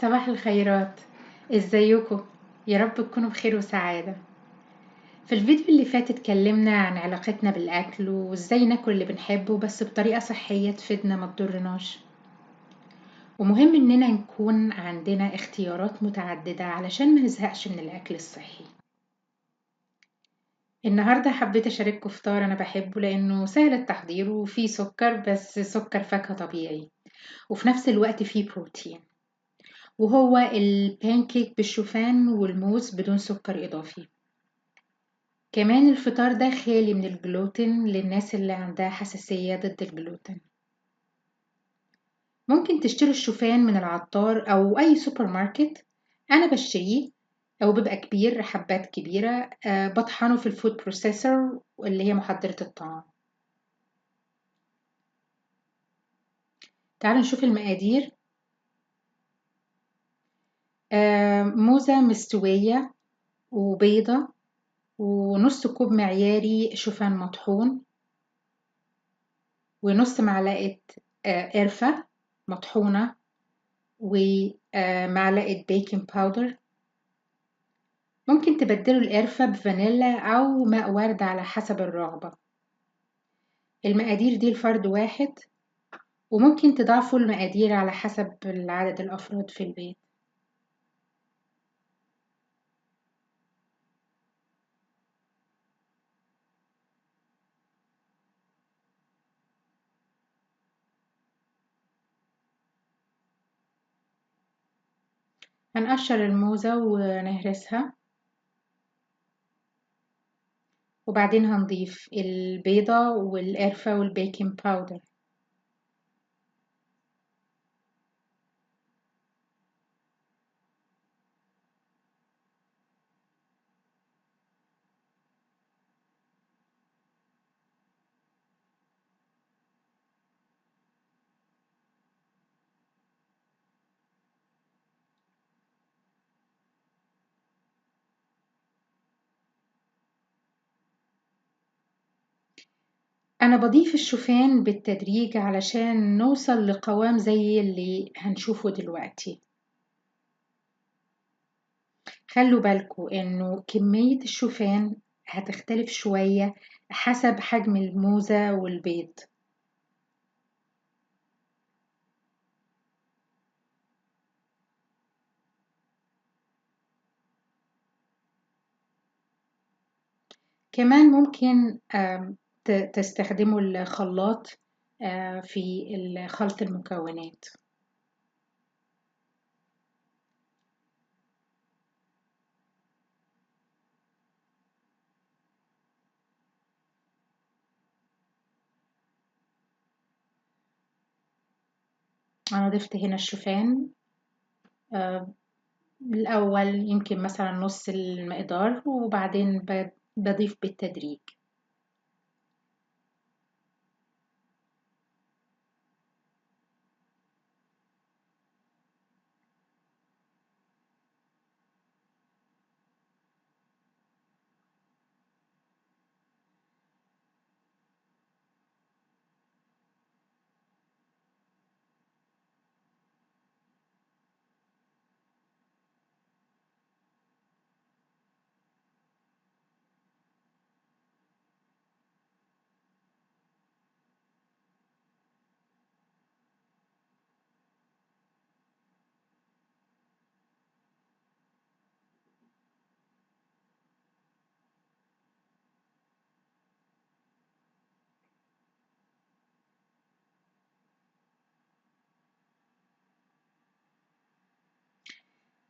صباح الخيرات. ازيكم؟ يا رب تكونوا بخير وسعادة. في الفيديو اللي فات اتكلمنا عن علاقتنا بالأكل وازاي ناكل اللي بنحبه بس بطريقة صحية تفيدنا ما تضرناش. ومهم اننا نكون عندنا اختيارات متعددة علشان ما نزهقش من الأكل الصحي. النهاردة حبيت أشارككم فطار أنا بحبه لأنه سهل التحضير وفيه سكر، بس سكر فاكهة طبيعي، وفي نفس الوقت فيه بروتين، وهو البانكيك بالشوفان والموز بدون سكر إضافي. كمان الفطار ده خالي من الجلوتين للناس اللي عندها حساسية ضد الجلوتين. ممكن تشتروا الشوفان من العطار أو أي سوبر ماركت. أنا بشتريه أو بيبقى كبير، حبات كبيرة، بطحنه في الفود بروسيسور اللي هي محضرة الطعام. تعالوا نشوف المقادير. موزة مستوية وبيضة ونص كوب معياري شوفان مطحون ونص معلقة قرفة مطحونة ومعلقة بيكنج باودر. ممكن تبدلوا القرفة بفانيلا أو ماء ورد على حسب الرغبة. المقادير دي لفرد واحد، وممكن تضاعفوا المقادير على حسب عدد الأفراد في البيت. هنقشر الموزة ونهرسها، وبعدين هنضيف البيضة والقرفة والبيكنج باودر. أنا بضيف الشوفان بالتدريج علشان نوصل لقوام زي اللي هنشوفه دلوقتي. خلوا بالكوا إنه كمية الشوفان هتختلف شوية حسب حجم الموزة والبيض. كمان ممكن تستخدموا الخلاط في خلط المكونات. أنا ضفت هنا الشوفان الأول يمكن مثلا نص المقدار، وبعدين بضيف بالتدريج.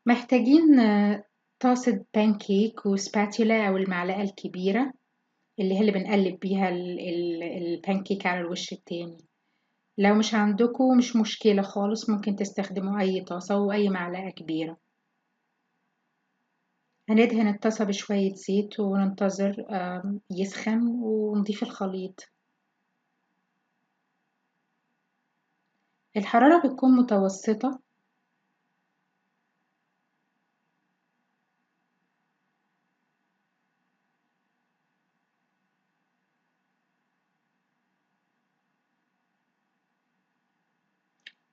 محتاجين طاسة بانكيك وسباتيولا أو المعلقة الكبيرة اللي هي اللي بنقلب بيها البانكيك على الوش التاني. لو مش عندكم مش مشكلة خالص، ممكن تستخدموا أي طاسة وأي معلقة كبيرة. هندهن الطاسة بشوية زيت وننتظر يسخن ونضيف الخليط. الحرارة بتكون متوسطة،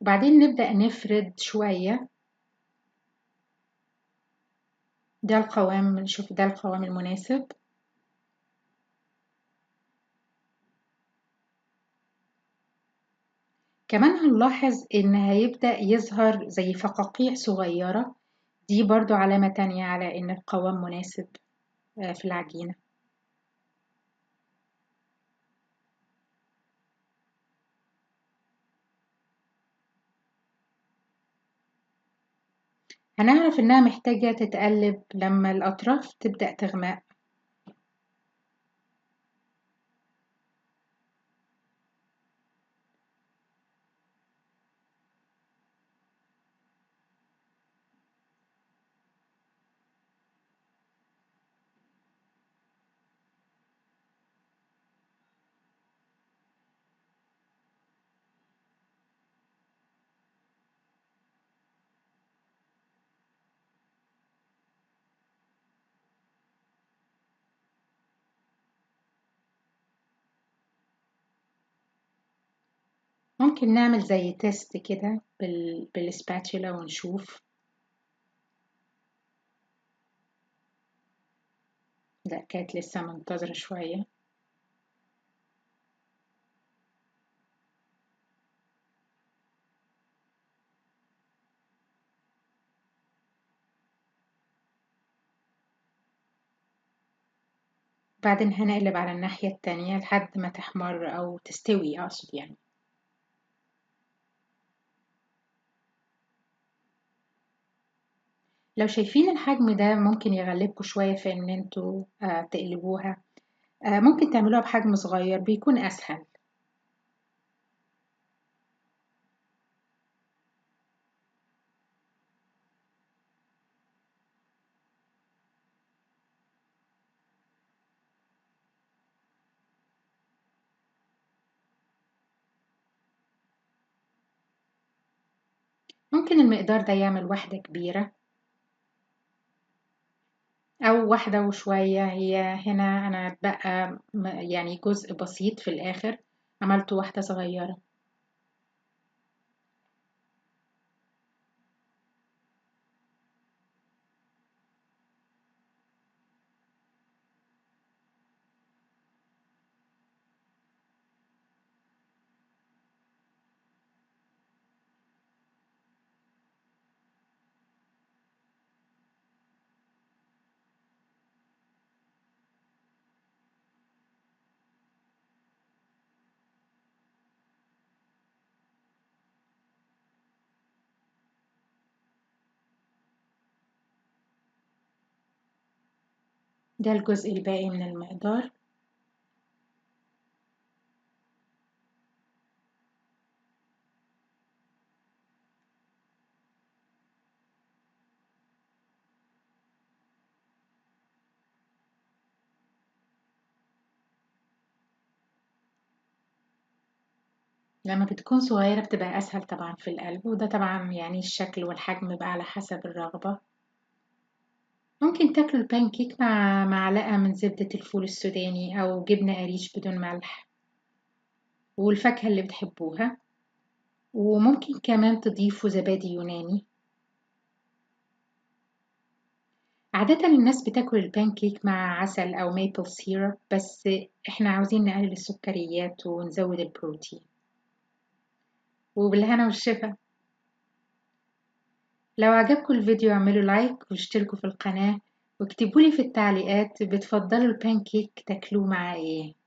وبعدين نبدأ نفرد شوية ده القوام، شوف ده القوام المناسب. كمان هنلاحظ إن هيبدأ يظهر زي فقاقيع صغيرة، دي برضو علامة تانية على إن القوام مناسب في العجينة. هنعرف إنها محتاجة تتقلب لما الأطراف تبدأ تغمق. ممكن نعمل زي تيست كده بالسباتشولا ونشوف. لا، كانت لسه منتظرة شوية. بعدين هنقلب على الناحية التانية لحد ما تحمر أو تستوي أقصد يعني. لو شايفين الحجم ده ممكن يغلبكوا شوية في إن انتوا تقلبوها. ممكن تعملوها بحجم صغير بيكون أسهل. ممكن المقدار ده يعمل واحدة كبيرة أو واحدة وشوية. هي هنا أنا اتبقى يعني جزء بسيط في الآخر، عملت واحدة صغيرة. ده الجزء الباقي من المقدار. لما بتكون صغيرة بتبقى أسهل طبعا في القلب، وده طبعا يعني الشكل والحجم بقى على حسب الرغبة. ممكن تاكلوا البانكيك مع معلقة من زبدة الفول السوداني أو جبنة قريش بدون ملح والفاكهة اللي بتحبوها. وممكن كمان تضيفوا زبادي يوناني. عادة الناس بتاكل البانكيك مع عسل أو ميبل سيرب، بس احنا عاوزين نقلل السكريات ونزود البروتين. وبالهنا والشفا. لو عجبكم الفيديو اعملوا لايك واشتركوا في القناة، واكتبولي في التعليقات بتفضلوا البانكيك تاكلوه مع ايه.